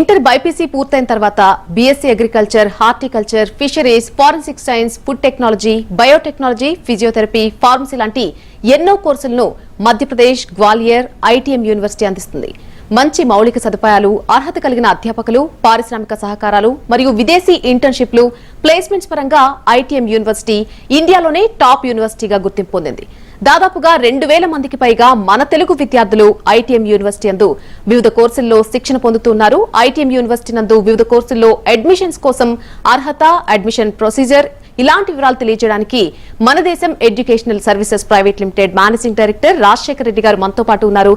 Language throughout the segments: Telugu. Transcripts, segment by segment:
ఇంటర్ బైపీసీ పూర్తయిన తర్వాత BSc agriculture, horticulture, fisheries, forensic science, food technology, biotechnology, physiotherapy, pharmacy లాంటి ఎన్నో కోర్సులను మధ్యప్రదేశ్ గ్వాలియర్ ఐటీఎం యూనివర్సిటీ అందిస్తుంది. మంచి మౌలిక సదుపాయాలు, అర్హత కలిగిన అధ్యాపకులు, పారిశ్రామిక సహకారాలు మరియు విదేశీ ఇంటర్న్షిప్లు, ప్లేస్మెంట్స్ పరంగా ఐటీఎం యూనివర్సిటీ ఇండియాలోనే టాప్ యూనివర్సిటీగా గుర్తింపు పొందింది. దాదాపుగా 2000 మందికి పైగా మన తెలుగు విద్యార్థులు ఐటీఎం యూనివర్సిటీ నందు వివిధ కోర్సుల్లో శిక్షణ పొందుతున్నారు. ఐటీఎం యూనివర్సిటీ నందు వివిధ కోర్సుల్లో అడ్మిషన్స్ కోసం అర్హత, అడ్మిషన్ ప్రొసీజర్ ఇలాంటి వివరాలు తెలియజేయడానికి మన దేశం educational services private limited managing director Rajasekhar Reddy గారు మనతో పాటు ఉన్నారు.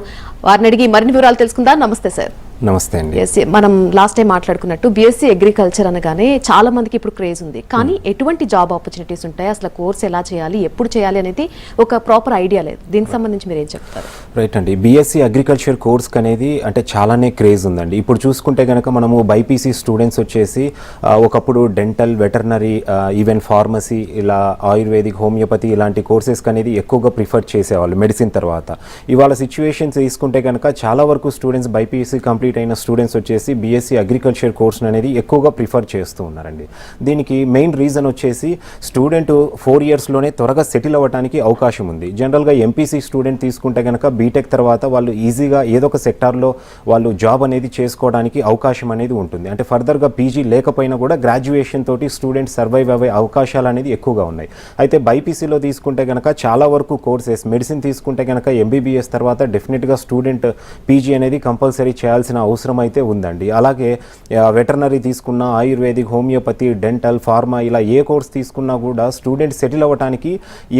వారిని అడిగి మరిన్ని వివరాలు తెలుసుకుందాం. నమస్తే సార్. నమస్తే అండి. మనం లాస్ట్ టైం మాట్లాడుకున్నట్టు బీఎస్సీ అగ్రికల్చర్ అనగానే చాలా మందికి ఇప్పుడు క్రేజ్ ఉంది. కానీ ఎటువంటి జాబ్ ఆపర్చునిటీస్ ఉంటాయి, అసలు కోర్స్ ఎలా చేయాలి, ఎప్పుడు చేయాలి అనేది ఒక ప్రాపర్ ఐడియా లేదు. దీనికి సంబంధించి మీరు ఏం చెప్తారు? రైట్ అండి. బీఎస్సీ అగ్రికల్చర్ కోర్స్ అనేది అంటే చాలానే క్రేజ్ ఉందండి. ఇప్పుడు చూసుకుంటే కనుక మనము బైపీసీ స్టూడెంట్స్ వచ్చేసి ఒకప్పుడు డెంటల్, వెటర్నరీ, ఈవెన్ ఫార్మసీ, ఇలా ఆయుర్వేదిక్, హోమియోపతి ఇలాంటి కోర్సెస్ అనేది ఎక్కువగా ప్రిఫర్ చేసేవాళ్ళు మెడిసిన్ తర్వాత. ఇవాళ సిచ్యువేషన్స్ తీసుకుంటే కనుక చాలా వరకు స్టూడెంట్స్ బైపీసీ కంప్లీట్ అయిన స్టూడెంట్స్ వచ్చేసి బీఎస్సీ అగ్రికల్చర్ కోర్స్ అనేది ఎక్కువగా ప్రిఫర్ చేస్తూ ఉన్నారండి. దీనికి మెయిన్ రీజన్ వచ్చేసి స్టూడెంట్ 4 ఇయర్స్లోనే త్వరగా సెటిల్ అవ్వడానికి అవకాశం ఉంది. జనరల్గా ఎంపీసీ స్టూడెంట్ తీసుకుంటే కనుక బీటెక్ తర్వాత వాళ్ళు ఈజీగా ఏదో ఒక సెక్టార్లో వాళ్ళు జాబ్ అనేది చేసుకోవడానికి అవకాశం అనేది ఉంటుంది. అంటే ఫర్దర్గా పీజీ లేకపోయినా కూడా గ్రాడ్యుయేషన్ తోటి స్టూడెంట్ సర్వైవ్ అయ్యే అవకాశాలు అనేది ఎక్కువగా ఉన్నాయి. అయితే బైపీసీలో తీసుకుంటే కనుక చాలా వరకు కోర్సెస్, మెడిసిన్ తీసుకుంటే కనుక ఎంబీబీఎస్ తర్వాత డెఫినెట్గా స్టూడెంట్ పీజీ అనేది కంపల్సరీ చేయాల్సిన అవసరం అయితే ఉందండి. అలాగే వెటర్నరీ తీసుకున్న, ఆయుర్వేదిక్, హోమియోపతి, డెంటల్, ఫార్మా ఇలా ఏ కోర్స్ తీసుకున్నా కూడా స్టూడెంట్ సెటిల్ అవ్వడానికి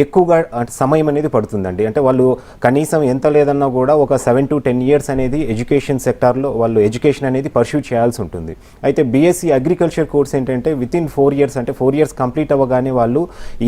ఎక్కువగా సమయం అనేది పడుతుందండి. అంటే వాళ్ళు కనీసం ఎంత లేదన్నా కూడా ఒక 7 to 10 ఇయర్స్ అనేది ఎడ్యుకేషన్ సెక్టార్లో వాళ్ళు ఎడ్యుకేషన్ అనేది పర్స్యూ చేయాల్సి ఉంటుంది. అయితే బీఎస్సీ అగ్రికల్చర్ కోర్స్ ఏంటంటే వితిన్ 4 ఇయర్స్, అంటే 4 ఇయర్స్ కంప్లీట్ అవ్వగానే వాళ్ళు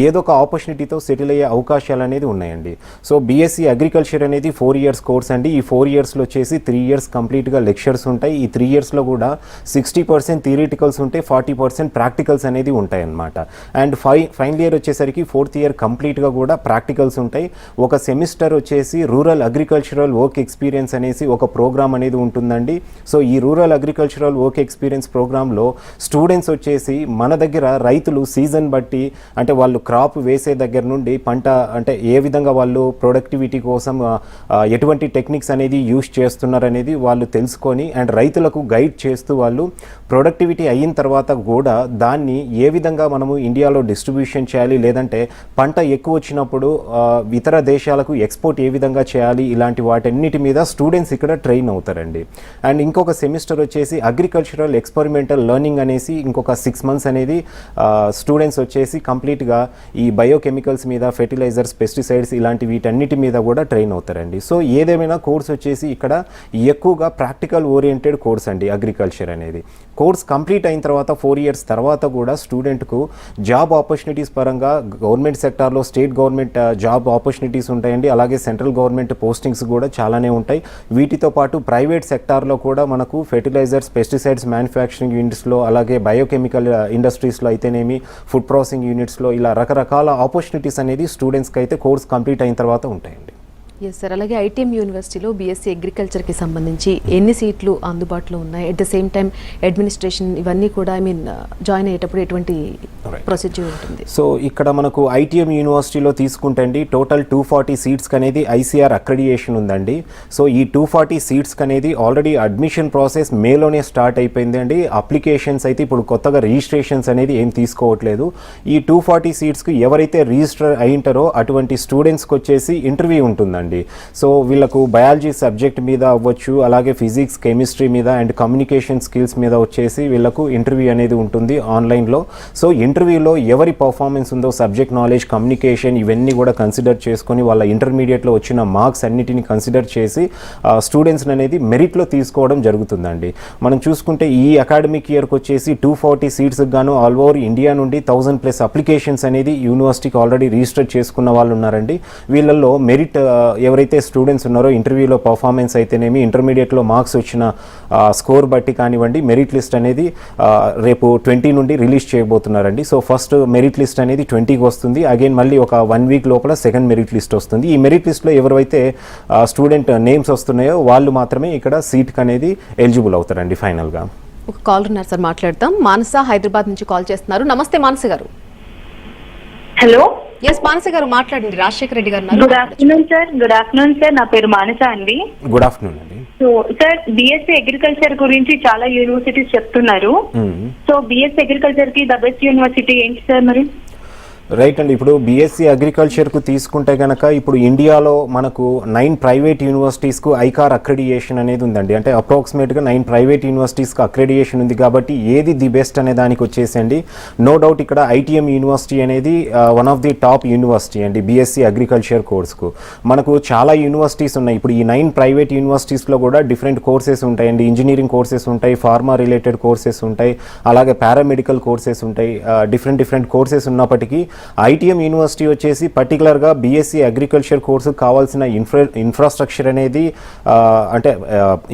ఏదో ఒక ఆపర్చునిటీతో సెటిల్ అయ్యే అవకాశాలు అనేది ఉన్నాయండి. సో బీఎస్సీ అగ్రికల్చర్ అనేది 4 ఇయర్స్ కోర్స్ అండి. ఈ 4 ఇయర్స్లో వచ్చేసి 3 ఇయర్స్ కంప్లీట్గా లెక్చర్స్ ఉంటాయి. ఈ 3 ఇయర్స్లో కూడా 60% థియరిటికల్స్ ఉంటాయి, 40% ప్రాక్టికల్స్ అనేది ఉంటాయి అన్నమాట. అండ్ ఫైనల్ ఇయర్ వచ్చేసరికి 4th ఇయర్ కంప్లీట్గా కూడా ప్రాక్టికల్స్ ఉంటాయి. ఒక సెమిస్టర్ వచ్చేసి రూరల్ అగ్రికల్చరల్ వర్క్ ఎక్స్పీరియన్స్ అనేసి ఒక ప్రోగ్రామ్ అనేది ఉంటుందండి. సో ఈ రూరల్ అగ్రికల్చరల్ వర్క్ ఎక్స్పీరియన్స్ ప్రోగ్రాంలో స్టూడెంట్స్ వచ్చేసి మన దగ్గర రైతులు సీజన్ బట్టి, అంటే వాళ్ళు క్రాప్ వేసే దగ్గర నుండి పంట అంటే ఏ విధంగా వాళ్ళు ప్రొడక్టివిటీ కోసం ఎటువంటి టెక్నిక్స్ అనేది యూజ్ చేస్తున్నారు అనేది వాళ్ళు తెలుసుకొని అండ్ రైతులకు గైడ్ చేస్తూ వాళ్ళు ప్రొడక్టివిటీ అయిన తర్వాత కూడా దాన్ని ఏ విధంగా మనము ఇండియాలో డిస్ట్రిబ్యూషన్ చేయాలి, లేదంటే పంట ఎక్కువ వచ్చినప్పుడు ఇతర దేశాలకు ఎక్స్పోర్ట్ ఏ విధంగా చేయాలి, ఇలాంటి వాటన్నిటి మీద స్టూడెంట్స్ ఇక్కడ ట్రైన్ అవుతారండి. అండ్ ఇంకొక సెమిస్టర్ వచ్చేసి అగ్రికల్చరల్ ఎక్స్పెరిమెంటల్ లెర్నింగ్ అనేసి ఇంకొక 6 months అనేది స్టూడెంట్స్ వచ్చేసి కంప్లీట్గా ఈ బయోకెమికల్స్ మీద, ఫెర్టిలైజర్స్, పెస్టిసైడ్స్ ఇలాంటి వీటన్నిటి మీద కూడా ట్రైన్ అవుతారండి. సో ఏదేమైనా కోర్స్ వచ్చేసి ఇక్కడ ఎక్కువగా ప్రాక్టికల్ ఓరియంటెడ్ కోర్స్ అండి అగ్రికల్చర్ అనేది. కోర్స్ కంప్లీట్ అయిన తర్వాత 4 ఇయర్స్ తర్వాత కూడా స్టూడెంట్కు జాబ్ ఆపర్చునిటీస్ పరంగా గవర్నమెంట్ సెక్టార్లో, స్టేట్ గవర్నమెంట్ జాబ్ ఆపర్చునిటీస్ ఉంటాయండి. అలాగే సెంట్రల్ గవర్నమెంట్ పోస్టింగ్స్ కూడా చాలానే ఉంటాయి. వీటితో పాటు ప్రైవేట్ సెక్టార్లో కూడా మనకు ఫెర్టిలైజర్స్, పెస్టిసైడ్స్ మ్యానుఫ్యాక్చరింగ్ యూనిట్స్లో, అలాగే బయోకెమికల్ ఇండస్ట్రీస్లో అయితేనేమి, ఫుడ్ ప్రాసెసింగ్ యూనిట్స్లో ఇలా రకరకాల ఆపర్చునిటీస్ అనేది స్టూడెంట్స్కి అయితే కోర్స్ కంప్లీట్ అయిన తర్వాత ఉంటాయండి. Yes sir. అలాగే ఐటీఎం యూనివర్సిటీలో బీఎస్సీ అగ్రికల్చర్కి సంబంధించి ఎన్ని సీట్లు అందుబాటులో ఉన్నాయి, at the same time administration ఇవన్నీ కూడా జాయిన్ అయ్యేటప్పుడు ఎటువంటి ప్రొసీజర్ ఉంటుంది? సో ఇక్కడ మనకు ఐటీఎం యూనివర్సిటీలో తీసుకుంటే అండి టోటల్ 240 సీట్స్కి అనేది ఐసీఆర్ అక్రెడిటేషన్ ఉందండి. సో ఈ 240 సీట్స్కి అనేది ఆల్రెడీ అడ్మిషన్ ప్రాసెస్ మేలోనే స్టార్ట్ అయిపోయింది అండి. అప్లికేషన్స్ అయితే ఇప్పుడు కొత్తగా రిజిస్ట్రేషన్స్ అనేది ఏం తీసుకోవట్లేదు. ఈ 240 సీట్స్కి ఎవరైతే రిజిస్టర్ అయింటారో అటువంటి స్టూడెంట్స్కి వచ్చేసి ఇంటర్వ్యూ ఉంటుందండి. సో వీళ్ళకు బయాలజీ సబ్జెక్ట్ మీద అవ్వచ్చు, అలాగే ఫిజిక్స్, కెమిస్ట్రీ మీద అండ్ కమ్యూనికేషన్ స్కిల్స్ మీద వచ్చేసి వీళ్ళకు ఇంటర్వ్యూ అనేది ఉంటుంది ఆన్లైన్లో. సో ఇంటర్వ్యూలో ఎవరి పర్ఫార్మెన్స్ ఉందో, సబ్జెక్ట్ నాలెడ్జ్, కమ్యూనికేషన్ ఇవన్నీ కూడా కన్సిడర్ చేసుకొని వాళ్ళ ఇంటర్మీడియట్లో వచ్చిన మార్క్స్ అన్నిటిని కన్సిడర్ చేసి స్టూడెంట్స్ అనేది మెరిట్లో తీసుకోవడం జరుగుతుందండి. మనం చూసుకుంటే ఈ అకాడమిక్ ఇయర్కి వచ్చేసి 240 సీట్స్కి గాను ఆల్ ఓవర్ ఇండియా నుండి 1000+ అప్లికేషన్స్ అనేది యూనివర్సిటీకి ఆల్రెడీ రిజిస్టర్ చేసుకున్న వాళ్ళు ఉన్నారండి. వీళ్ళల్లో మెరిట్ ఎవరైతే స్టూడెంట్స్ ఉన్నారో ఇంటర్వ్యూలో పర్ఫార్మెన్స్ అయితేనేమి, ఇంటర్మీడియట్లో మార్క్స్ వచ్చిన స్కోర్ బట్టి కానివ్వండి, మెరిట్ లిస్ట్ అనేది రేపు 20 నుండి రిలీజ్ చేయబోతున్నారండి. సో ఫస్ట్ మెరిట్ లిస్ట్ అనేది 20కి వస్తుంది. అగైన్ మళ్ళీ ఒక 1 వీక్ లోపల సెకండ్ మెరిట్ లిస్ట్ వస్తుంది. ఈ మెరిట్ లిస్ట్లో ఎవరైతే స్టూడెంట్ నేమ్స్ వస్తున్నాయో వాళ్ళు మాత్రమే ఇక్కడ సీట్కి అనేది ఎలిజిబుల్ అవుతారండి ఫైనల్గా. ఒక కాల్ ఉన్నారు సార్, మాట్లాడతాం. మానస హైదరాబాద్ నుంచి కాల్ చేస్తున్నారు. నమస్తే మానస గారు. హలో, ఎస్ మానస గారు మాట్లాడండి. రాజశేఖర రెడ్డి గారు good afternoon sir. Good afternoon sir, నా పేరు మానస అండి. గుడ్ ఆఫ్టర్నూన్ అండి. సో సార్, బిఎస్సీ అగ్రికల్చర్ గురించి చాలా యూనివర్సిటీస్ చెప్తున్నారు. సో బిఎస్సీ అగ్రికల్చర్ కి ద బెస్ట్ యూనివర్సిటీ ఏంటి సార్ మరి? రైట్ అండి. ఇప్పుడు బీఎస్సీ అగ్రికల్చర్కు తీసుకుంటే కనుక ఇప్పుడు ఇండియాలో మనకు 9 ప్రైవేట్ యూనివర్సిటీస్కు ఐకార్ అక్రెడియేషన్ అనేది ఉందండి. అంటే అప్రాక్సిమేట్గా 9 ప్రైవేట్ యూనివర్సిటీస్కి అక్రెడియేషన్ ఉంది. కాబట్టి ఏది ది బెస్ట్ అనే దానికి వచ్చేసండి నో డౌట్ ఇక్కడ ఐటీఎం యూనివర్సిటీ అనేది one of the top university అండి బీఎస్సీ అగ్రికల్చర్ కోర్స్కు. మనకు చాలా యూనివర్సిటీస్ ఉన్నాయి. ఇప్పుడు ఈ 9 ప్రైవేట్ యూనివర్సిటీస్లో కూడా డిఫరెంట్ కోర్సెస్ ఉంటాయండి. ఇంజనీరింగ్ కోర్సెస్ ఉంటాయి, ఫార్మా రిలేటెడ్ కోర్సెస్ ఉంటాయి, అలాగే పారామెడికల్ కోర్సెస్ ఉంటాయి. డిఫరెంట్ కోర్సెస్ ఉన్నప్పటికీ ఐటీఎం యూనివర్సిటీ వచ్చేసి పర్టికులర్గా బీఎస్సీ అగ్రికల్చర్ కోర్సుకు కావాల్సిన ఇన్ఫ్రాస్ట్రక్చర్ అనేది అంటే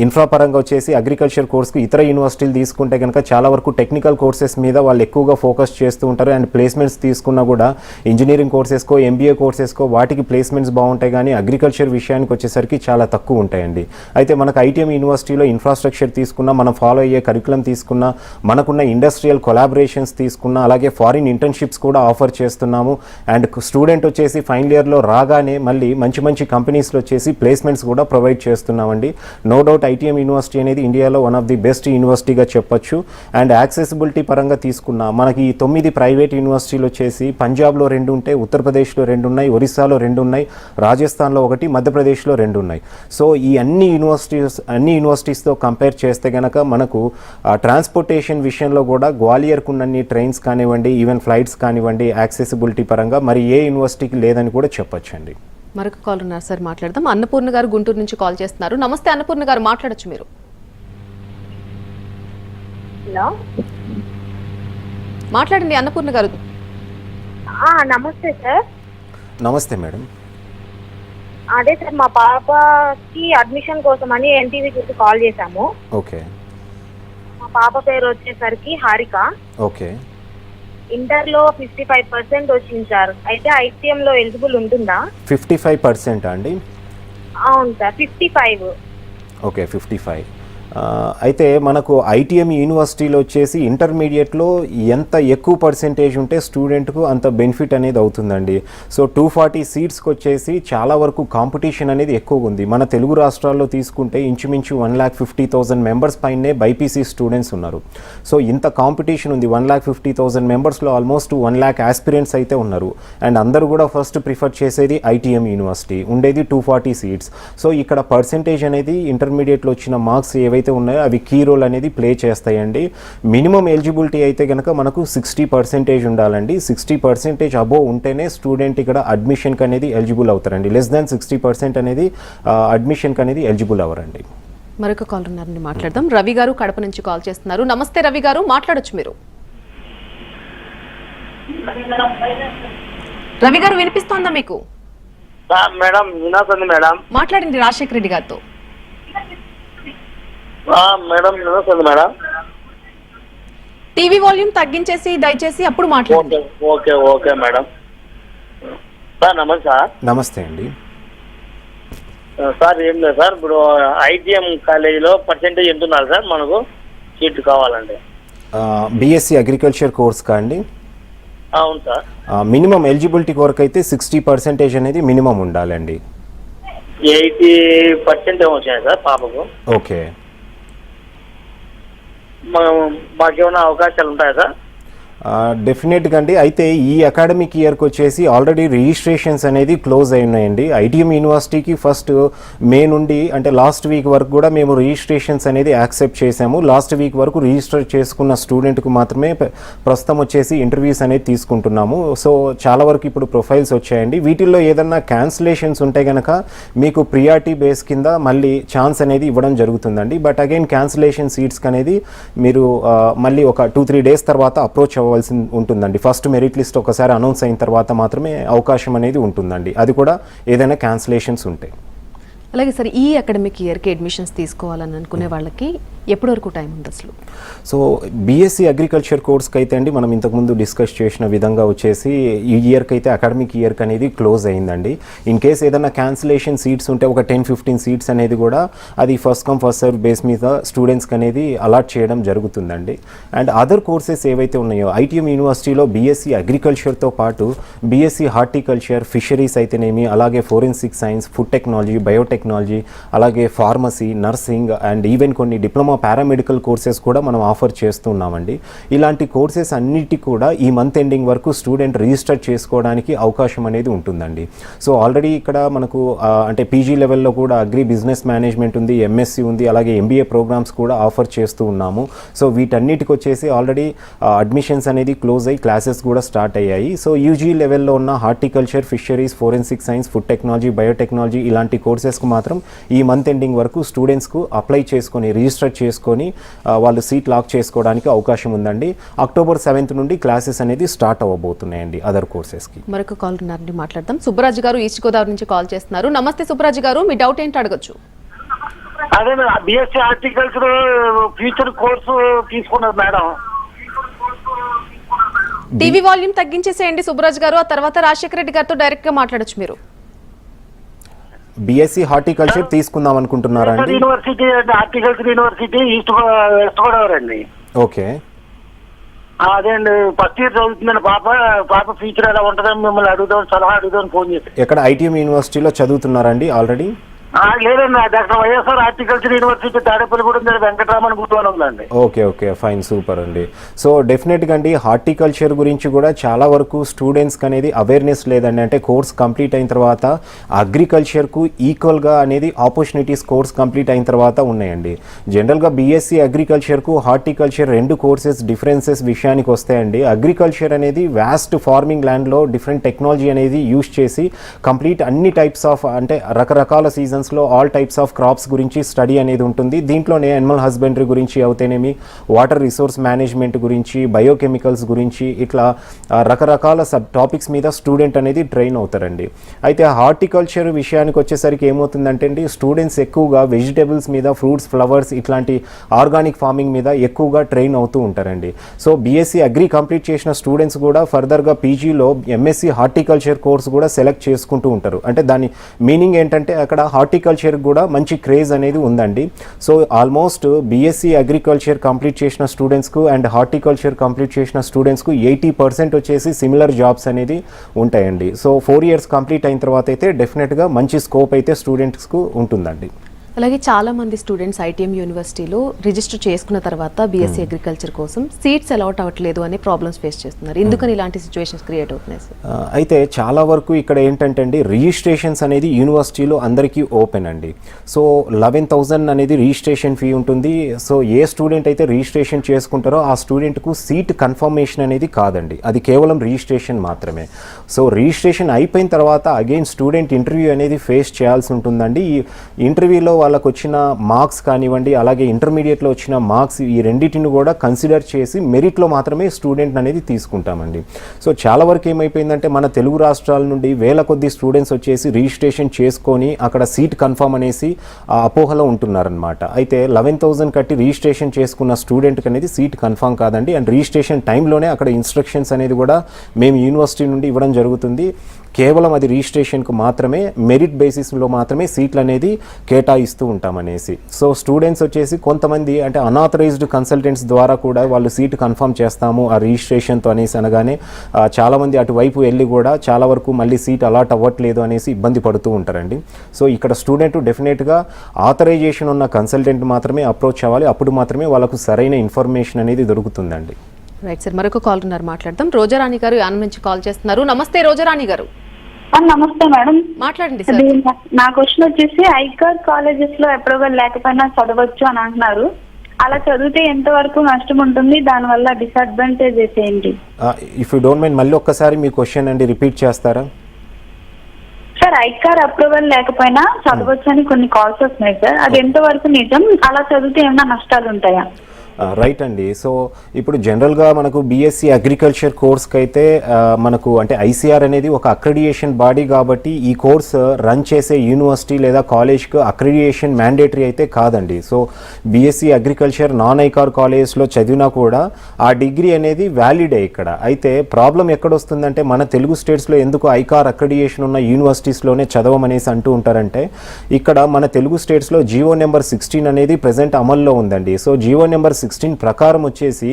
ఇన్ఫ్రా పరంగా వచ్చేసి అగ్రికల్చర్ కోర్సుకు ఇతర యూనివర్సిటీలు తీసుకుంటే కనుక చాలా వరకు టెక్నికల్ కోర్సెస్ మీద వాళ్ళు ఎక్కువగా ఫోకస్ చేస్తూ ఉంటారు. అండ్ ప్లేస్మెంట్స్ తీసుకున్నా కూడా ఇంజనీరింగ్ కోర్సెస్కో ఎంబీఏ కోర్సెస్కో వాటికి ప్లేస్మెంట్స్ బాగుంటాయి, కానీ అగ్రికల్చర్ విషయానికి వచ్చేసరికి చాలా తక్కువ ఉంటాయండి. అయితే మనకు ఐటీఎం యూనివర్సిటీలో ఇన్ఫ్రాస్ట్రక్చర్ తీసుకున్నా, మనం ఫాలో అయ్యే కరికులం తీసుకున్నా, మనకున్న ఇండస్ట్రియల్ కొలాబరేషన్స్ తీసుకున్నా, అలాగే ఫారిన్ ఇంటర్న్షిప్స్ కూడా ఆఫర్ చేస్తున్నాము. అండ్ స్టూడెంట్ వచ్చేసి ఫైనల్ ఇయర్లో రాగానే మళ్ళీ మంచి కంపెనీస్లో వచ్చేసి ప్లేస్మెంట్స్ కూడా ప్రొవైడ్ చేస్తున్నామండి. నో డౌట్ ఐటీఎం యూనివర్సిటీ అనేది ఇండియాలో వన్ ఆఫ్ ది బెస్ట్ యూనివర్సిటీగా చెప్పొచ్చు. అండ్ యాక్సెసిబిలిటీ పరంగా తీసుకున్నా మనకి 9 ప్రైవేట్ యూనివర్సిటీలు వచ్చేసి పంజాబ్లో 2 ఉంటాయి, ఉత్తరప్రదేశ్లో 2 ఉన్నాయి, ఒరిస్సాలో 2 ఉన్నాయి, రాజస్థాన్లో 1, మధ్యప్రదేశ్లో 2 ఉన్నాయి. సో ఈ అన్ని యూనివర్సిటీస్తో కంపేర్ చేస్తే కనుక మనకు ట్రాన్స్పోర్టేషన్ విషయంలో కూడా గ్వాలియర్కు ఉన్నన్ని ట్రైన్స్ కానివ్వండి, ఈవెన్ ఫ్లైట్స్ కానివ్వండి, యాక్సెసిబిలిటీ పరంగా మరి ఏ యూనివర్సిటీకి లేదని కూడా చెప్పొచ్చండి. మరొక కాల్ ఉన్నారు సార్, మాట్లాడదాం. అన్నపూర్ణ గారు గుంటూరు నుంచి కాల్ చేస్తున్నారు. నమస్తే అన్నపూర్ణ గారు, మాట్లాడొచ్చు మీరు. హలో, మాట్లాడండి అన్నపూర్ణ గారు. నమస్తే సార్. నమస్తే మేడం. అదే సార్, మా పాపకి అడ్మిషన్ కోసం అని ఎన్టీవీ చూసి కాల్ చేశాము. ఓకే. మా పాప పేరు వచ్చేసరికి హారిక. ఓకే. ఇంటర్లో 55% వచ్చింది సార్. అయితే ఐటీఎం లో ఎలిజిబుల్ ఉంటుందా? 55% అండి? అవును సార్, 55. ఓకే, 55. అయితే మనకు ఐటీఎం యూనివర్సిటీలో వచ్చేసి ఇంటర్మీడియట్లో ఎంత ఎక్కువ పర్సెంటేజ్ ఉంటే స్టూడెంట్కు అంత బెనిఫిట్ అనేది అవుతుందండి. సో 240 సీట్స్కి వచ్చేసి చాలా వరకు కాంపిటీషన్ అనేది ఎక్కువ ఉంది. మన తెలుగు రాష్ట్రాల్లో తీసుకుంటే ఇంచుమించు 1,50,000 మెంబర్స్ పైనే బైపీసీ స్టూడెంట్స్ ఉన్నారు. సో ఇంత కాంపిటీషన్ ఉంది. 1,50,000 మెంబర్స్లో ఆల్మోస్ట్ 1,00,000 ఆస్పిరెంట్స్ అయితే ఉన్నారు. అండ్ అందరూ కూడా ఫస్ట్ ప్రిఫర్ చేసేది ఐటీఎం యూనివర్సిటీ. ఉండేది 240 సీట్స్. సో ఇక్కడ పర్సెంటేజ్ అనేది ఇంటర్మీడియట్లో వచ్చిన మార్క్స్ ఏవైతే ఉన్నాయో అవి కీ రోల్ అనేది ప్లే చేస్తాయండి. మినిమం ఎలిజిబిలిటీ అయితే కనుక మనకు 60% ఉండాలండి. 60% అబోవ్ ఉంటేనే స్టూడెంట్ ఇక్కడ అడ్మిషన్కి అనేది ఎలిజిబుల్ అవుతారండి. లెస్ దాన్ 60% అనేది అడ్మిషన్కి అనేది ఎలిజిబుల్ అవ్వరండి. మరొక కాల్ ఉన్నారండి, మాట్లాడదాం. రవి గారు కడప నుంచి కాల్ చేస్తున్నారు. నమస్తే రవి గారు, మాట్లాడొచ్చు మీరు. రవి గారు వినిపిస్తోందా మీకు? మేడం వినోదండి మేడం. మాట్లాడండి రాజశేఖర రెడ్డి గారితో. మేడం వినోదండి మేడం. టీవీ వాల్యూమ్ తగ్గించేసి దయచేసి అప్పుడు మాట్లాడండి. Okay okay madam. సార్ నమస్తే సార్. నమస్తే అండి. సార్ ఏం లేదు సార్, ఇప్పుడు ఐటీఎం కాలేజీలో పర్సెంటేజ్ ఎంత ఉన్నారు సార్ మనకు సీట్ కావాలండి? బీఎస్సీ అగ్రికల్చర్ కోర్స్ కా అండి? అవును సార్. మినిమం ఎలిజిబిలిటీ కొరకు అయితే 60% అనేది మినిమం ఉండాలండి. 80% ఏమో వచ్చాయి సార్ పాపకు. ఓకే. మాకేమైనా అవకాశాలు ఉంటాయా సార్? డెఫినెట్గా అండి. అయితే ఈ అకాడమిక్ ఇయర్కి వచ్చేసి ఆల్రెడీ రిజిస్ట్రేషన్స్ అనేది క్లోజ్ అయి ఉన్నాయండి. ఐటీఎం యూనివర్సిటీకి ఫస్ట్ మే నుండి అంటే లాస్ట్ వీక్ వరకు కూడా మేము రిజిస్ట్రేషన్స్ అనేది యాక్సెప్ట్ చేసాము. లాస్ట్ వీక్ వరకు రిజిస్టర్ చేసుకున్న స్టూడెంట్కు మాత్రమే ప్రస్తుతం వచ్చేసి ఇంటర్వ్యూస్ అనేది తీసుకుంటున్నాము. సో చాలా వరకు ఇప్పుడు ప్రొఫైల్స్ వచ్చాయండి. వీటిల్లో ఏదన్నా క్యాన్సిలేషన్స్ ఉంటే కనుక మీకు ప్రియారిటీ బేస్ కింద మళ్ళీ ఛాన్స్ అనేది ఇవ్వడం జరుగుతుందండి. బట్ అగైన్ క్యాన్సిలేషన్ సీట్స్కి అనేది మీరు మళ్ళీ ఒక 2-3 డేస్ తర్వాత అప్రోచ్ అవ్వాల్సి ఉంటుందండి. ఫస్ట్ మెరిట్ లిస్ట్ ఒకసారి అనౌన్స్ అయిన తర్వాత మాత్రమే అవకాశం అనేది ఉంటుందండి. అది కూడా ఏదైనా క్యాన్సిలేషన్స్ ఉంటాయి. అలాగే సార్, ఈ అకాడమిక్ ఇయర్కి అడ్మిషన్స్ తీసుకోవాలని అనుకునే వాళ్ళకి ఎప్పటి వరకు టైం ఉంది అసలు? సో బీఎస్సీ అగ్రికల్చర్ కోర్స్కి అయితే అండి మనం ఇంతకుముందు డిస్కస్ చేసిన విధంగా వచ్చేసి ఈ ఇయర్కి అయితే అకాడమిక్ ఇయర్కి అనేది క్లోజ్ అయిందండి. ఇన్ కేస్ ఏదైనా క్యాన్సిలేషన్ సీట్స్ ఉంటే ఒక 10-15 సీట్స్ అనేది కూడా అది first come first serve base మీద స్టూడెంట్స్కి అనేది అలాట్ చేయడం జరుగుతుందండి. అండ్ అదర్ కోర్సెస్ ఏవైతే ఉన్నాయో ఐటీఎం యూనివర్సిటీలో బీఎస్సీ అగ్రికల్చర్తో పాటు బీఎస్సీ హార్టికల్చర్, ఫిషరీస్ అయితేనేమి, అలాగే forensic science, food technology, biotechnology, అలాగే ఫార్మసీ, నర్సింగ్ అండ్ ఈవెన్ కొన్ని డిప్లొమా పారామెడికల్ కోర్సెస్ కూడా మనం ఆఫర్ చేస్తున్నామండి. ఇలాంటి కోర్సెస్ అన్నిటి కూడా ఈ మంత్ ఎండింగ్ వరకు స్టూడెంట్ రిజిస్టర్ చేసుకోవడానికి అవకాశం అనేది ఉంటుందండి. సో ఆల్రెడీ ఇక్కడ మనకు అంటే పీజీ లెవెల్లో కూడా అగ్రి బిజినెస్ మేనేజ్మెంట్ ఉంది, ఎంఎస్సి ఉంది, అలాగే ఎంబీఏ ప్రోగ్రామ్స్ కూడా ఆఫర్ చేస్తూ ఉన్నాము. సో వీటన్నిటికి వచ్చేసి ఆల్రెడీ అడ్మిషన్స్ అనేది క్లోజ్ అయ్యి క్లాసెస్ కూడా స్టార్ట్ అయ్యాయి. సో యూజీ లెవెల్లో ఉన్న horticulture, fisheries, forensic science, food technology, biotechnology ఇలాంటి కోర్సెస్కు మాత్రం ఈ మంత్ ఎండింగ్ వరకు స్టూడెంట్స్కు అప్లై చేసుకొని రిజిస్టర్ చేసుకొని వాళ్ళు సీట్ లాక్ చేసుకోవడానికి అవకాశం ఉందండి. October 7th నుండి క్లాసెస్ అనేది స్టార్ట్ అవ్వబోతున్నాయండి అదర్ కోర్సెస్కి. మరొక కాల్ ఉన్నారండి, మాట్లాడదాం. సుబ్బరాజు గారు ఈస్ట్ గోదావరి నుంచి కాల్ చేస్తున్నారు. నమస్తే సుబ్బరాజు గారు, మీ డౌట్ ఏంటి అడగచ్చు? అదే బీఎస్సీ హార్టికల్చర్ ఫ్యూచర్ కోర్సు తీసుకున్నారు మేడం. టీవీ వాల్యూమ్ తగ్గించేసేయండి సుబ్బరాజు గారు, ఆ తర్వాత రాజశేఖర రెడ్డి గారితో డైరెక్ట్ గా మాట్లాడొచ్చు. మీరు బీఎస్సీ హార్టికల్చర్ తీసుకుందాం అనుకుంటున్నారా అండి? University horticulture university west Godavari అండి. ఓకే, అదే అండి ఫస్ట్ ఇయర్ చదువుతుందండి పాప ఫ్యూచర్ ఎలా ఉంటుందని మిమ్మల్ని సలహా అడుగుదాం ఫోన్ చేసి. ఎక్కడ ఐటీఎం యూనివర్సిటీలో చదువుతున్నారండి ఆల్రెడీ? లేదండి, doctor YSR horticulture university Tadepalligudem Venkataraman గుర్తుని ఉందండి. ఓకే ఫైన్, సూపర్ అండి. సో డెఫినెట్గా అండి హార్టికల్చర్ గురించి కూడా చాలా వరకు స్టూడెంట్స్కి అనేది అవేర్నెస్ లేదండి. అంటే కోర్స్ కంప్లీట్ అయిన తర్వాత అగ్రికల్చర్కు ఈక్వల్గా అనేది ఆపర్చునిటీస్ కోర్స్ కంప్లీట్ అయిన తర్వాత ఉన్నాయండి. జనరల్గా బీఎస్సీ అగ్రికల్చర్కు హార్టికల్చర్ రెండు కోర్సెస్ డిఫరెన్సెస్ విషయానికి వస్తాయండి. అగ్రికల్చర్ అనేది వ్యాస్ట్ ఫార్మింగ్ ల్యాండ్లో డిఫరెంట్ టెక్నాలజీ అనేది యూజ్ చేసి కంప్లీట్ అన్ని టైప్స్ ఆఫ్ అంటే రకరకాల సీజన్స్లో ఆల్ టైప్స్ ఆఫ్ క్రాప్స్ గురించి స్టడీ అనేది ఉంటుంది. దీంట్లోనే యానిమల్ హస్బెండరీ గురించి అవుతేనేమి, వాటర్ రిసోర్స్ మేనేజ్మెంట్ గురించి, బయోకెమికల్స్ గురించి ఇట్లా రకరకాల సబ్ టాపిక్స్ మీద స్టూడెంట్ అనేది ట్రైన్ అవుతారండి. అయితే హార్టికల్చర్ విషయానికి వచ్చేసరికి ఏమవుతుందంటే అండి స్టూడెంట్స్ ఎక్కువగా వెజిటేబుల్స్ మీద, ఫ్రూట్స్, ఫ్లవర్స్ ఇట్లాంటి ఆర్గానిక్ ఫార్మింగ్ మీద ఎక్కువగా ట్రైన్ అవుతూ ఉంటారండి. సో బీఎస్సీ అగ్రి కంప్లీట్ చేసిన స్టూడెంట్స్ కూడా ఫర్దర్గా పీజీలో ఎంఎస్సీ హార్టికల్చర్ కోర్స్ కూడా సెలెక్ట్ చేసుకుంటూ ఉంటారు. అంటే దాని మీనింగ్ ఏంటంటే అక్కడ హార్టికల్చర్ కూడా మంచి క్రేజ్ అనేది ఉందండి. So almost BSc agriculture complete చేసిన స్టూడెంట్స్కు అండ్ హార్టికల్చర్ కంప్లీట్ చేసిన స్టూడెంట్స్కు 80% వచ్చేసి సిమిలర్ జాబ్స్ అనేది ఉంటాయండి. సో 4 years కంప్లీట్ అయిన తర్వాత అయితే డెఫినెట్గా మంచి స్కోప్ అయితే స్టూడెంట్స్కు ఉంటుందండి. అలాగే చాలా మంది స్టూడెంట్స్ ఐటీఎం యూనివర్సిటీలో రిజిస్టర్ చేసుకున్న తర్వాత బీఎస్సీ అగ్రికల్చర్ కోసం సీట్స్ అలాట్ అవ్వట్లేదు అనే ప్రాబ్లమ్స్ ఫేస్ చేస్తున్నారు. ఎందుకని ఇలాంటి సిచ్యువేషన్స్ క్రియేట్ అవుతున్నాయి సార్? అయితే చాలా వరకు ఇక్కడ ఏంటంటే అండి రిజిస్ట్రేషన్స్ అనేది యూనివర్సిటీలో అందరికీ ఓపెన్ అండి. సో 11,000 అనేది రిజిస్ట్రేషన్ ఫీ ఉంటుంది. సో ఏ స్టూడెంట్ అయితే రిజిస్ట్రేషన్ చేసుకుంటారో ఆ స్టూడెంట్కు సీట్ కన్ఫర్మేషన్ అనేది కాదండి, అది కేవలం రిజిస్ట్రేషన్ మాత్రమే. సో రిజిస్ట్రేషన్ అయిపోయిన తర్వాత అగైన్ స్టూడెంట్ ఇంటర్వ్యూ అనేది ఫేస్ చేయాల్సి ఉంటుందండి. ఈ ఇంటర్వ్యూలో వాళ్ళకు వచ్చిన మార్క్స్ కానివ్వండి, అలాగే ఇంటర్మీడియట్లో వచ్చిన మార్క్స్ ఈ రెండింటిని కూడా కన్సిడర్ చేసి మెరిట్లో మాత్రమే స్టూడెంట్ అనేది తీసుకుంటామండి. సో చాలా వరకు ఏమైపోయిందంటే మన తెలుగు రాష్ట్రాల నుండి వేల కొద్ది స్టూడెంట్స్ వచ్చేసి రిజిస్ట్రేషన్ చేసుకొని అక్కడ సీట్ కన్ఫర్మ్ అనేసి అపోహలో ఉంటున్నారనమాట. అయితే 11,000 కట్టి రిజిస్ట్రేషన్ చేసుకున్న స్టూడెంట్కి అనేది సీట్ కన్ఫర్మ్ కాదండి. అండ్ రిజిస్ట్రేషన్ టైంలోనే అక్కడ ఇన్స్ట్రక్షన్స్ అనేది కూడా మేము యూనివర్సిటీ నుండి ఇవ్వడం జరుగుతుంది. కేవలం అది రిజిస్ట్రేషన్కు మాత్రమే, మెరిట్ బేసిస్లో మాత్రమే సీట్లు అనేది కేటాయిస్తూ ఉంటామనేసి. సో స్టూడెంట్స్ వచ్చేసి కొంతమంది అంటే అనాథరైజ్డ్ కన్సల్టెంట్స్ ద్వారా కూడా వాళ్ళు సీట్ కన్ఫర్మ్ చేస్తాము ఆ రిజిస్ట్రేషన్తో అనేసి అనగానే చాలామంది అటువైపు వెళ్ళి కూడా చాలా వరకు మళ్ళీ సీట్ అలాట్ అవ్వట్లేదు అనేసి ఇబ్బంది పడుతూ ఉంటారండి. సో ఇక్కడ స్టూడెంట్ డెఫినెట్గా ఆథరైజేషన్ ఉన్న కన్సల్టెంట్ మాత్రమే అప్రోచ్ అవ్వాలి, అప్పుడు మాత్రమే వాళ్ళకు సరైన ఇన్ఫర్మేషన్ అనేది దొరుకుతుందండి. రైట్ సార్, మరొక కాల్ ఉన్నారు, మాట్లాడదాం. రోజారాణి గారు యానం నుంచి కాల్ చేస్తున్నారు. నమస్తే రోజారాణి గారు. నమస్తే మేడం, మాట్లాడండి సార్. నా క్వశ్చన్ వచ్చేసి ఐకార్ కాలేజెస్ లో అప్రూవల్ లేకపోయినా చదవచ్చు అని అంటున్నారు. అలా చదివితే ఎంత వరకు నష్టం ఉంటుంది, దానివల్ల డిసడ్వాంటేజెస్ ఏంటి? ఇఫ్ యూ డోంట్ మైండ్ మళ్ళీ ఒక్కసారి మీ క్వశ్చన్ అండి రిపీట్ చేస్తారా? సార్ ఐకార్ అప్రూవల్ లేకపోయినా చదవచ్చు అని కొన్ని కాల్స్ వస్తున్నాయి సార్, అది ఎంత వరకు నిజం? అలా చదివితే ఏమైనా నష్టాలు ఉంటాయా? రైట్ అండి. సో ఇప్పుడు జనరల్గా మనకు బీఎస్సీ అగ్రికల్చర్ కోర్స్కి అయితే మనకు అంటే ఐసీఆర్ అనేది ఒక అక్రెడియేషన్ బాడీ కాబట్టి ఈ కోర్స్ రన్ చేసే యూనివర్సిటీ లేదా కాలేజ్కి అక్రెడియేషన్ మ్యాండేటరీ అయితే కాదండి. So BSc agriculture non ICAR కాలేజెస్లో చదివినా కూడా ఆ డిగ్రీ అనేది వ్యాలిడే ఇక్కడ. అయితే ప్రాబ్లం ఎక్కడొస్తుందంటే మన తెలుగు స్టేట్స్లో ఎందుకు ఐకార్ అక్రెడియేషన్ ఉన్న యూనివర్సిటీస్లోనే చదవమనేసి అంటూ ఉంటారంటే ఇక్కడ మన తెలుగు స్టేట్స్లో జీవో నెంబర్ 16 అనేది ప్రజెంట్ అమల్లో ఉందండి. సో జీవో నెంబర్ 16 ప్రకారం వచ్చేసి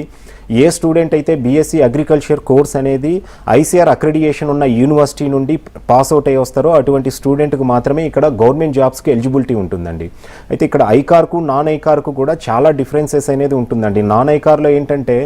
ఏ స్టూడెంట్ అయితే బీఎస్సీ అగ్రికల్చర్ కోర్స్ అనేది ఐసీఆర్ అక్రెడియేషన్ ఉన్న యూనివర్సిటీ నుండి పాస్ అవుట్ అయ్యి వస్తారో అటువంటి స్టూడెంట్కి మాత్రమే ఇక్కడ గవర్నమెంట్ జాబ్స్కి ఎలిజిబిలిటీ ఉంటుందండి. అయితే ఇక్కడ ఐకార్కు నాన్ ఐకార్కు కూడా చాలా డిఫరెన్సెస్ అనేది ఉంటుందండి. నాన్ ఐకార్లో ఏంటంటే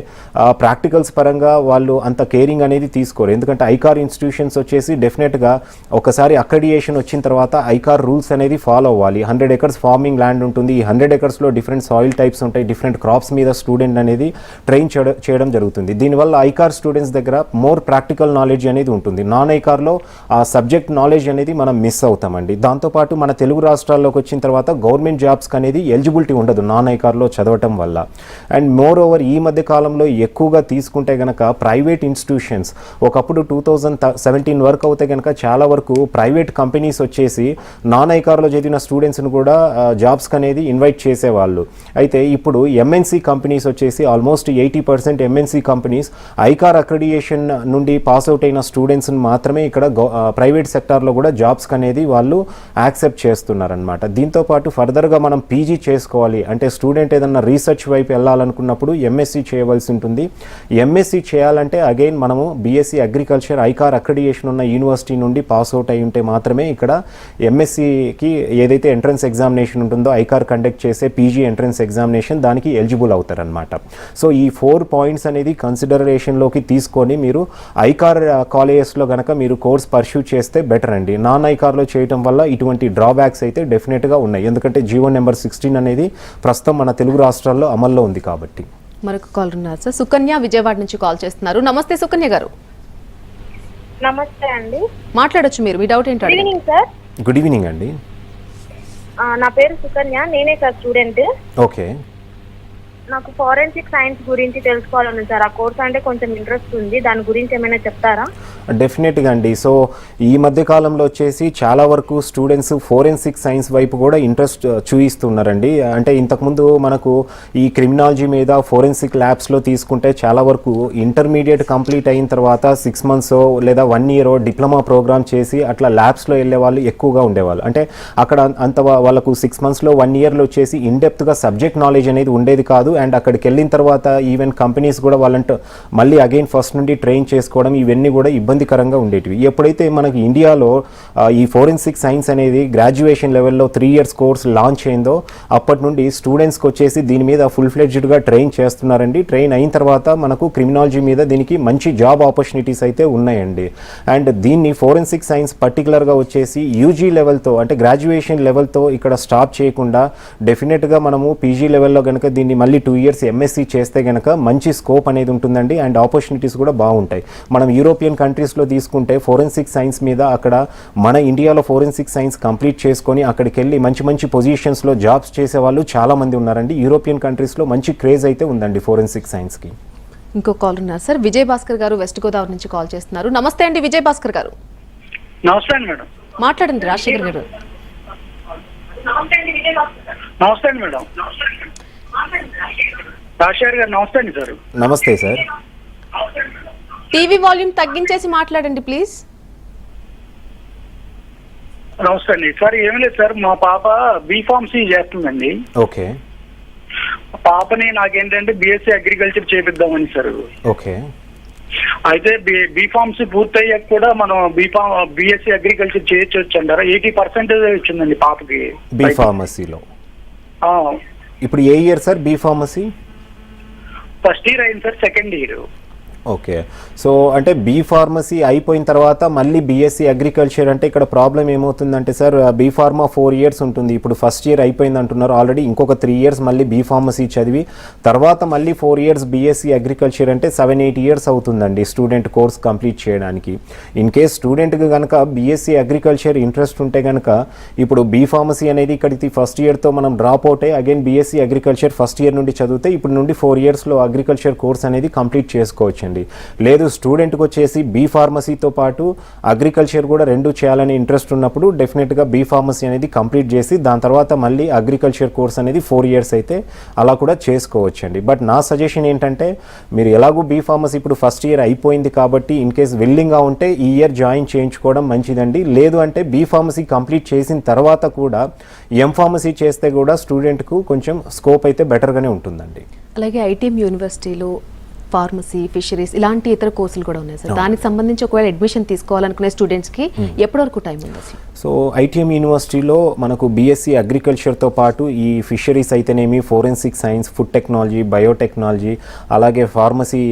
ప్రాక్టికల్స్ పరంగా వాళ్ళు అంత కేరింగ్ అనేది తీసుకోరు. ఎందుకంటే ఐకార్ ఇన్స్టిట్యూషన్స్ వచ్చేసి డెఫినెట్గా ఒకసారి అక్రెడియేషన్ వచ్చిన తర్వాత ఐకార్ రూల్స్ అనేది ఫాలో అవ్వాలి. 100 acres ఫార్మింగ్ ల్యాండ్ ఉంటుంది. ఈ 100 acresలో డిఫరెంట్ సాయిల్ టైప్స్ ఉంటాయి. డిఫరెంట్ క్రాప్స్ మీద స్టూడెంట్ అనేది ట్రైన్ చేయడం జరుగుతుంది. దీనివల్ల ఐకార్ స్టూడెంట్స్ దగ్గర మోర్ ప్రాక్టికల్ నాలెడ్జ్ అనేది ఉంటుంది. నాన్ ఐకార్లో ఆ సబ్జెక్ట్ నాలెడ్జ్ అనేది మనం మిస్ అవుతామండి. దాంతోపాటు మన తెలుగు రాష్ట్రాల్లోకి వచ్చిన తర్వాత గవర్నమెంట్ జాబ్స్కి అనేది ఎలిజిబిలిటీ ఉండదు నాన్ ఐకార్లో చదవటం వల్ల. అండ్ మోర్ ఓవర్ ఈ మధ్య కాలంలో ఎక్కువగా తీసుకుంటే కనుక ప్రైవేట్ ఇన్స్టిట్యూషన్స్ ఒకప్పుడు 2017 వరకు అవుతే కనుక చాలా వరకు ప్రైవేట్ కంపెనీస్ వచ్చేసి నాన్ ఐకార్లో చదివిన స్టూడెంట్స్ని కూడా జాబ్స్కి అనేది ఇన్వైట్ చేసేవాళ్ళు. అయితే ఇప్పుడు ఎంఎన్సీ కంపెనీస్ వచ్చేసి almost 80% MNC companies ICAR accreditation నుండి పాస్ అవుట్ అయిన స్టూడెంట్స్ని మాత్రమే ఇక్కడ ప్రైవేట్ సెక్టార్లో కూడా జాబ్స్కి అనేది వాళ్ళు యాక్సెప్ట్ చేస్తున్నారనమాట. దీంతోపాటు ఫర్దర్గా మనం పీజీ చేసుకోవాలి అంటే స్టూడెంట్ ఏదన్నా రీసెర్చ్ వైపు వెళ్ళాలనుకున్నప్పుడు ఎంఎస్సీ చేయవలసి ఉంటుంది. ఎంఎస్సీ చేయాలంటే అగైన్ మనము బీఎస్సీ అగ్రికల్చర్ ఐకార్ అక్రెడియేషన్ ఉన్న యూనివర్సిటీ నుండి పాస్ అవుట్ అయి ఉంటే మాత్రమే ఇక్కడ ఎంఎస్సీకి ఏదైతే ఎంట్రన్స్ ఎగ్జామినేషన్ ఉంటుందో ఐకార్ కండక్ట్ చేసే పీజీ ఎంట్రన్స్ ఎగ్జామినేషన్ దానికి ఎలిజిబుల్ అవుతారనమాట. సో ఈ 4 పాయింట్స్ అనేది కన్సిడరేషన్లోకి తీసుకొని మీరు ఐకార్ కాలేజెస్లో కనుక మీరు కోర్స్ పర్స్యూ చేస్తే బెటర్ అండి. నాన్ ఐకార్లో చేయడం వల్ల ఇటువంటి డ్రాబ్యాక్స్ అయితే డెఫినెట్గా ఉన్నాయి. ఎందుకంటే జీవో నెంబర్ 16 అనేది ప్రస్తుతం మన తెలుగు రాష్ట్రాల్లో అమల్లో ఉంది కాబట్టి. మరొక కాల్ ఉన్నారు సార్. సుకన్య విజయవాడ నుంచి కాల్ చేస్తున్నారు. నమస్తే సుకన్య గారు. నమస్తే అండి. మాట్లాడొచ్చు మీరు. మీ డౌట్ ఏంటో. Good evening sir. Good evening అండి. నా పేరు సుకన్య. నేనే సార్ స్టూడెంట్. ఓకే. నాకు ఫోరెన్సిక్ సైన్స్ గురించి తెలుసుకోవాలని సార్. ఆ కోర్స్ అంటే కొంచెం ఇంట్రెస్ట్ ఉంది. దాని గురించి ఏమైనా చెప్తారా? డెఫినెట్గా అండి. సో ఈ మధ్య కాలంలో వచ్చేసి చాలా వరకు స్టూడెంట్స్ ఫోరెన్సిక్ సైన్స్ వైపు కూడా ఇంట్రెస్ట్ చూపిస్తున్నారండి. అంటే ఇంతకుముందు మనకు ఈ క్రిమినాలజీ మీద ఫోరెన్సిక్ ల్యాబ్స్లో తీసుకుంటే చాలా వరకు ఇంటర్మీడియట్ కంప్లీట్ అయిన తర్వాత 6 months లేదా 1 year డిప్లొమా ప్రోగ్రామ్ చేసి అట్లా ల్యాబ్స్లో వెళ్ళే వాళ్ళు ఎక్కువగా ఉండేవాళ్ళు. అంటే అక్కడ అంత వాళ్ళకు 6 monthsలో 1 yearలో వచ్చేసి ఇన్డెప్త్గా సబ్జెక్ట్ నాలెడ్జ్ అనేది ఉండేది కాదు. అండ్ అక్కడికి వెళ్ళిన తర్వాత ఈవెన్ కంపెనీస్ కూడా వాళ్ళంటే మళ్ళీ అగైన్ ఫస్ట్ నుండి ట్రైన్ చేసుకోవడం ఇవన్నీ కూడా ఇబ్బందికరంగా ఉండేటివి. ఎప్పుడైతే మనకి ఇండియాలో ఈ ఫోరెన్సిక్ సైన్స్ అనేది గ్రాడ్యుయేషన్ లెవెల్లో 3 years కోర్స్ లాంచ్ అయిందో అప్పటి నుండి స్టూడెంట్స్కి వచ్చేసి దీని మీద ఫుల్ ఫ్లెడ్జ్డ్గా ట్రైన్ చేస్తున్నారండి. ట్రైన్ అయిన తర్వాత మనకు క్రిమినాలజీ మీద దీనికి మంచి జాబ్ ఆపర్చునిటీస్ అయితే ఉన్నాయండి. అండ్ దీన్ని ఫోరెన్సిక్ సైన్స్ పర్టికులర్గా వచ్చేసి యూజీ లెవెల్తో అంటే గ్రాడ్యుయేషన్ లెవెల్తో ఇక్కడ స్టాప్ చేయకుండా డెఫినెట్గా మనము పీజీ లెవెల్లో కనుక దీన్ని మళ్ళీ 2 years ఎంఎస్సీ చేస్తే కనుక మంచి స్కోప్ అనేది ఉంటుందండి. అండ్ ఆపర్చునిటీస్ కూడా బాగుంటాయి. మనం యూరోపియన్ కంట్రీస్లో తీసుకుంటే ఫోరెన్సిక్ సైన్స్ మీద అక్కడ మన ఇండియాలో ఫోరెన్సిక్ సైన్స్ కంప్లీట్ చేసుకొని అక్కడికి వెళ్ళి మంచి మంచి పొజిషన్స్లో జాబ్స్ చేసే వాళ్ళు చాలామంది ఉన్నారండి. యూరోపియన్ కంట్రీస్లో మంచి క్రేజ్ అయితే ఉందండి ఫోరెన్సిక్ సైన్స్కి. ఇంకో కాల్ ఉన్నారు సార్. విజయ్ భాస్కర్ గారు వెస్ట్ గోదావరి నుంచి కాల్ చేస్తున్నారు. నమస్తే అండి విజయ్ భాస్కర్ గారు. నమస్తే అండి మేడం. మాట్లాడండి రాజశేఖర్ గారు. నమస్తే అండి మేడం. రాజశేఖర్ గారు నమస్తే అండి సార్. నమస్తే సార్. టీవీ వాల్యూమ్ తగ్గించేసి మాట్లాడండి ప్లీజ్. నమస్తే అండి సార్. ఏం లేదు సార్, మా పాప బీఫార్మసీ చేస్తుందండి. ఓకే. పాపని నాకేంటంటే బీఎస్సీ అగ్రికల్చర్ చేపిద్దామని సార్. ఓకే. అయితే బీఫార్మసీ పూర్తయ్యాక కూడా మనం బీఎస్సీ అగ్రికల్చర్ చేయొచ్చు అంటారా? 80% వచ్చిందండి పాపకి బీఫార్మసీలో. ఇప్పుడు ఏ year sir B pharmacy? First year అయింది sir. Second year. Okay. So అంటే బీ ఫార్మసీ అయిపోయిన తర్వాత మళ్ళీ బీఎస్సీ అగ్రికల్చర్ అంటే ఇక్కడ ప్రాబ్లం ఏమవుతుందంటే సార్, బీ ఫార్మా 4 years ఉంటుంది. ఇప్పుడు ఫస్ట్ ఇయర్ అయిపోయింది అంటున్నారు, ఆల్రెడీ ఇంకొక 3 years మళ్ళీ బీ ఫార్మసీ చదివి తర్వాత మళ్ళీ 4 years బీఎస్సీ అగ్రికల్చర్ అంటే 7-8 years అవుతుందండి స్టూడెంట్ కోర్స్ కంప్లీట్ చేయడానికి. ఇన్ కేస్ స్టూడెంట్కి కనుక బీఎస్సీ అగ్రికల్చర్ ఇంట్రెస్ట్ ఉంటే కనుక ఇప్పుడు బీ ఫార్మసీ అనేది ఇక్కడికి ఫస్ట్ ఇయర్తో మనం డ్రాప్ అవుట్ అయ్యి again BSc agriculture first year నుండి చదివితే ఇప్పుడు నుండి 4 yearsలో అగ్రికల్చర్ కోర్స్ అనేది కంప్లీట్ చేసుకోవచ్చు. లేదు స్టూడెంట్కి వచ్చేసి బీ ఫార్మసీతో పాటు అగ్రికల్చర్ కూడా రెండు చేయాలని ఇంట్రెస్ట్ ఉన్నప్పుడు డెఫినెట్గా బీ ఫార్మసీ అనేది కంప్లీట్ చేసి దాని తర్వాత మళ్ళీ అగ్రికల్చర్ కోర్స్ అనేది 4 years అయితే అలా కూడా చేసుకోవచ్చండి. బట్ నా సజెషన్ ఏంటంటే మీరు ఎలాగూ బీ ఫార్మసీ ఇప్పుడు ఫస్ట్ ఇయర్ అయిపోయింది కాబట్టి ఇన్ కేస్ విల్లింగ్గా ఉంటే ఈ ఇయర్ జాయిన్ చేయించుకోవడం మంచిదండి. లేదు అంటే బీ ఫార్మసీ కంప్లీట్ చేసిన తర్వాత కూడా ఎం ఫార్మసీ చేస్తే కూడా స్టూడెంట్కు కొంచెం స్కోప్ అయితే బెటర్గానే ఉంటుందండి. అలాగే ఐటీఎం యూనివర్సిటీలో ఫార్మసీ, ఫిషరీస్ ఇలాంటి ఇతర కోర్సులు కూడా ఉన్నాయి సార్. దానికి సంబంధించి ఒకవేళ అడ్మిషన్ తీసుకోవాలనుకునే స్టూడెంట్స్కి ఎప్పటి వరకు టైం ఉంది అసలు? సో ఐటీఎం యూనివర్సిటీలో మనకు బీఎస్సీ అగ్రికల్చర్తో పాటు ఈ ఫిషరీస్ అయితేనేమి, forensic science, food technology, biotechnology, అలాగే ఫార్మసీ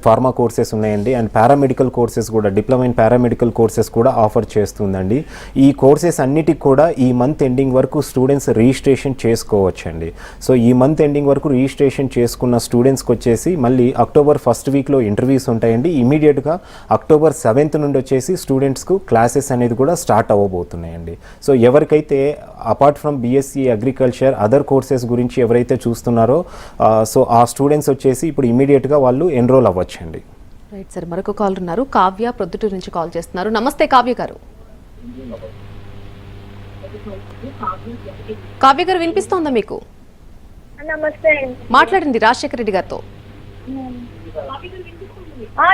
ఫార్మా కోర్సెస్ ఉన్నాయండి. అండ్ పారామెడికల్ కోర్సెస్ కూడా, డిప్లొమా ఇన్ పారామెడికల్ కోర్సెస్ కూడా ఆఫర్ చేస్తుందండి. ఈ కోర్సెస్ అన్నిటికి కూడా ఈ మంత్ ఎండింగ్ వరకు స్టూడెంట్స్ రిజిస్ట్రేషన్ చేసుకోవచ్చండి. సో ఈ మంత్ ఎండింగ్ వరకు రిజిస్ట్రేషన్ చేసుకున్న స్టూడెంట్స్కి వచ్చేసి మళ్ళీ October 1st వీక్లో ఇంటర్వ్యూస్ ఉంటాయండి. ఇమీడియట్గా October 7th నుండి వచ్చేసి స్టూడెంట్స్కు క్లాసెస్ అనేది కూడా స్టార్ట్ అవ్వబోతున్నాయండి. సో ఎవరికైతే apart from BSc agriculture other courses గురించి ఎవరైతే చూస్తున్నారో సో ఆ స్టూడెంట్స్ వచ్చేసి ఇప్పుడు ఇమీడియట్గా వాళ్ళు ఎన్రోల్ అవ్వచ్చండి. రైట్ సార్, మరొక కాల్ ఉన్నారు. కావ్య ప్రొద్దుటూరు నుంచి కాల్ చేస్తున్నారు. నమస్తే కావ్య గారు. కావ్య గారు వినిపిస్తోందా మీకు? నమస్తే. మాట్లాడండి రాజశేఖర రెడ్డి గారితో.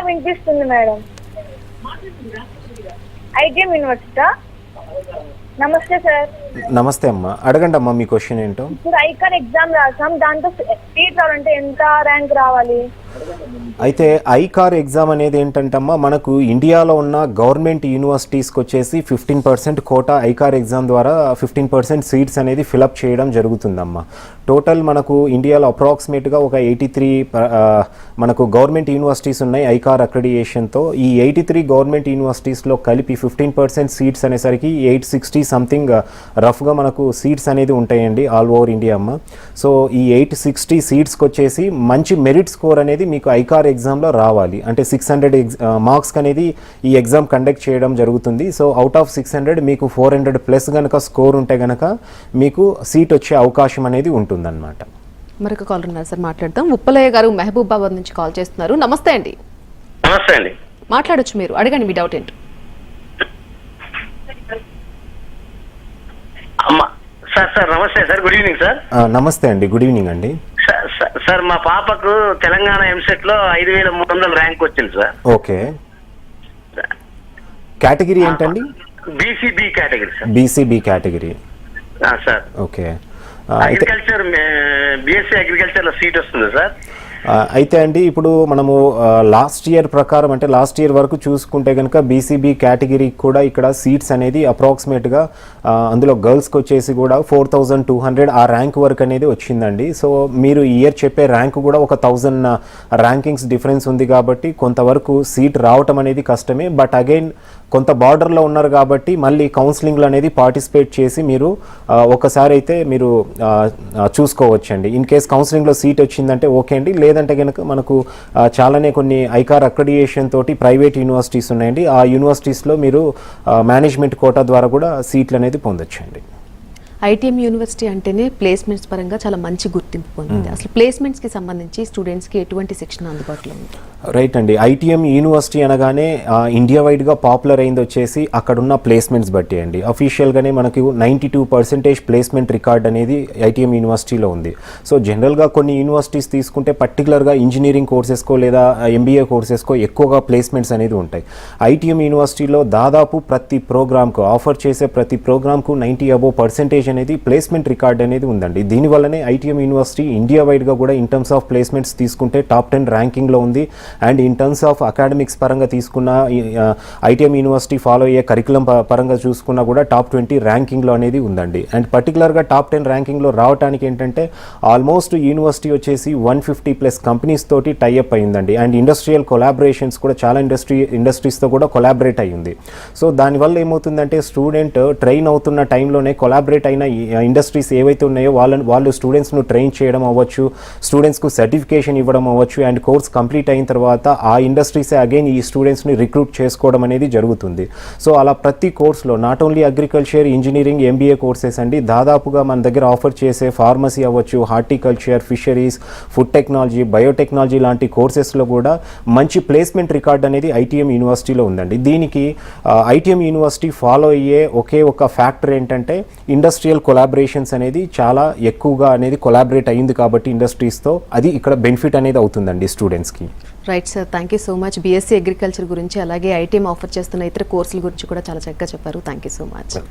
వినిపిస్తుంది మేడం. ITM university. నమస్తే సార్. నమస్తే అమ్మా, అడగండి అమ్మా మీ క్వశ్చన్ ఏంటో. ఇప్పుడు ఐకార్ ఎగ్జామ్ రాసాం, దాంతో సీట్ రావాలంటే ఎంత ర్యాంక్ రావాలి? అయితే ఐకార్ ఎగ్జామ్ అనేది ఏంటంటమ్మా, మనకు ఇండియాలో ఉన్న గవర్నమెంట్ యూనివర్సిటీస్కి వచ్చేసి 15% కోటా ఐకార్ ఎగ్జామ్ ద్వారా 15% సీట్స్ అనేది ఫిలప్ చేయడం జరుగుతుందమ్మా. టోటల్ మనకు ఇండియాలో అప్రాక్సిమేట్గా ఒక 83 మనకు గవర్నమెంట్ యూనివర్సిటీస్ ఉన్నాయి ఐకార్ అక్రెడిటేషన్తో. ఈ 83 గవర్నమెంట్ యూనివర్సిటీస్లో కలిపి 15% సీట్స్ అనేసరికి 860 సంథింగ్ రఫ్గా మనకు సీట్స్ అనేది ఉంటాయండి ఆల్ ఓవర్ ఇండియా అమ్మ. సో ఈ 860 సీట్స్కి వచ్చేసి మంచి మెరిట్ స్కోర్ అనేది మీకు ఐకార్ ఎగ్జామ్లో రావాలి. అంటే 600 మార్క్స్కి అనేది ఈ ఎగ్జామ్ కండక్ట్ చేయడం జరుగుతుంది. సో అవుట్ ఆఫ్ 600 మీకు 400+ కనుక స్కోర్ ఉంటే కనుక మీకు సీట్ వచ్చే అవకాశం అనేది ఉంటుందన్నమాట. మరొక కాల్ ఉన్నారు సార్, మాట్లాడతాం. ఉప్పలయ్య గారు మహబూబాబాద్ నుంచి కాల్ చేస్తున్నారు. నమస్తే అండి. నమస్తే అండి. మాట్లాడొచ్చు, మీరు అడగండి మీ డౌట్ ఏంటో. సార్ నమస్తే సార్, గుడ్ ఈవినింగ్ సార్. నమస్తే అండి, గుడ్ ఈవినింగ్ అండి. సార్ మా పాపకు తెలంగాణ ఎంసెట్ లో 5300 ర్యాంక్ వచ్చింది సార్. ఓకే, కేటగిరీ ఏంటండి? BCB category sir. BCB category sir. Okay. Agriculture BSc agriculture లో సీట్ వస్తుంది సార్. అయితే అండి ఇప్పుడు మనము లాస్ట్ ఇయర్ ప్రకారం అంటే లాస్ట్ ఇయర్ వరకు చూసుకుంటే కనుక బీసీబీ కేటగిరీకి కూడా ఇక్కడ సీట్స్ అనేది అప్రాక్సిమేట్గా అందులో గర్ల్స్కి వచ్చేసి కూడా 4200 ఆ ర్యాంక్ వరకు అనేది వచ్చిందండి. సో మీరు ఈ ఇయర్ చెప్పే ర్యాంక్ కూడా ఒక 1000 ర్యాంకింగ్స్ డిఫరెన్స్ ఉంది కాబట్టి కొంతవరకు సీట్ రావటం అనేది కష్టమే. బట్ అగైన్ కొంత బార్డర్లో ఉన్నారు కాబట్టి మళ్ళీ కౌన్సిలింగ్లో అనేది పార్టిసిపేట్ చేసి మీరు ఒకసారి అయితే మీరు చూసుకోవచ్చండి. ఇన్ కేస్ కౌన్సిలింగ్లో సీట్ వచ్చిందంటే ఓకే అండి, లేదంటే కనుక మనకు చాలానే కొన్ని ఐకార్ అక్రెడిటేషన్ తోటి ప్రైవేట్ యూనివర్సిటీస్ ఉన్నాయండి. ఆ యూనివర్సిటీస్లో మీరు మేనేజ్మెంట్ కోటా ద్వారా కూడా సీట్లు అనేది పొందొచ్చండి. ఐటీఎం యూనివర్సిటీ అంటేనే ప్లేస్మెంట్స్ పరంగా చాలా మంచి గుర్తింపు పొందింది. అసలు ప్లేస్మెంట్స్కి సంబంధించి స్టూడెంట్స్కి ఎటువంటి శిక్షణ అందుబాటులో ఉంది? రైట్ అండి, ఐటీఎం యూనివర్సిటీ అనగానే ఇండియా వైడ్గా పాపులర్ అయింది వచ్చేసి అక్కడున్న ప్లేస్మెంట్స్ బట్టి అండి. అఫీషియల్గానే మనకు 92% ప్లేస్మెంట్ రికార్డ్ అనేది ఐటీఎం యూనివర్సిటీలో ఉంది. సో జనరల్గా కొన్ని యూనివర్సిటీస్ తీసుకుంటే పర్టికులర్గా ఇంజనీరింగ్ కోర్సెస్కో లేదా ఎంబీఏ కోర్సెస్కో ఎక్కువగా ప్లేస్మెంట్స్ అనేది ఉంటాయి. ఐటీఎం యూనివర్సిటీలో దాదాపు ప్రతి ప్రోగ్రామ్కు ఆఫర్ చేసే ప్రతి ప్రోగ్రామ్కు 90% పర్సెంటేజ్ అనేది ప్లేస్మెంట్ రికార్డ్ అనేది ఉందండి. దీనివల్లనే ఐటీఎం యూనివర్సిటీ ఇండియా వైడ్గా కూడా ఇన్ టర్మ్స్ ఆఫ్ ప్లేస్మెంట్స్ తీసుకుంటే టాప్ 10 ర్యాంకింగ్లో ఉంది. And in terms of academics పరంగా తీసుకున్న ఐటీఎం యూనివర్సిటీ ఫాలో అయ్యే కరికులం పరంగా చూసుకున్నా కూడా టాప్ 20 ర్యాంకింగ్లో అనేది ఉందండి. అండ్ పర్టికులర్గా టాప్ 10 ర్యాంకింగ్లో రావడానికి ఏంటంటే ఆల్మోస్ట్ యూనివర్సిటీ వచ్చేసి 150+ కంపెనీస్ తోటి టైఅప్ అయిందండి. అండ్ ఇండస్ట్రియల్ కొలాబరేషన్స్ కూడా చాలా ఇండస్ట్రీస్తో కూడా కొలాబరేట్ అయ్యింది. సో దానివల్ల ఏమవుతుందంటే స్టూడెంట్ ట్రైన్ అవుతున్న టైంలోనే కొలాబరేట్ అయిన ఇండస్ట్రీస్ ఏవైతే ఉన్నాయో వాళ్ళు స్టూడెంట్స్ను ట్రైన్ చేయడం అవ్వచ్చు, స్టూడెంట్స్కు సర్టిఫికేషన్ ఇవ్వడం అవ్వచ్చు. అండ్ కోర్స్ కంప్లీట్ అయిన తర్వాత ఆ ఇండస్ట్రీసే అగైన్ ఈ స్టూడెంట్స్ని రిక్రూట్ చేసుకోవడం అనేది జరుగుతుంది. సో అలా ప్రతి కోర్సులో not only agriculture, engineering, MBA courses అండి, దాదాపుగా మన దగ్గర ఆఫర్ చేసే ఫార్మసీ అవ్వచ్చు, horticulture, fisheries, food technology, biotechnology లాంటి కోర్సెస్లో కూడా మంచి ప్లేస్మెంట్ రికార్డ్ అనేది ఐటీఎం యూనివర్సిటీలో ఉందండి. దీనికి ఐటీఎం యూనివర్సిటీ ఫాలో అయ్యే ఒకే ఒక ఫ్యాక్టర్ ఏంటంటే ఇండస్ట్రియల్ కొలాబరేషన్స్ అనేది చాలా ఎక్కువగా అనేది కొలాబరేట్ అయ్యింది కాబట్టి ఇండస్ట్రీస్తో అది ఇక్కడ బెనిఫిట్ అనేది అవుతుందండి స్టూడెంట్స్కి. Right sir, thank you so much. BSc agriculture గురించి అలాగే ఐటీఎం ఆఫర్ చేస్తున్న ఇతర కోర్సుల గురించి కూడా చాలా చక్కగా చెప్పారు. Thank you so much.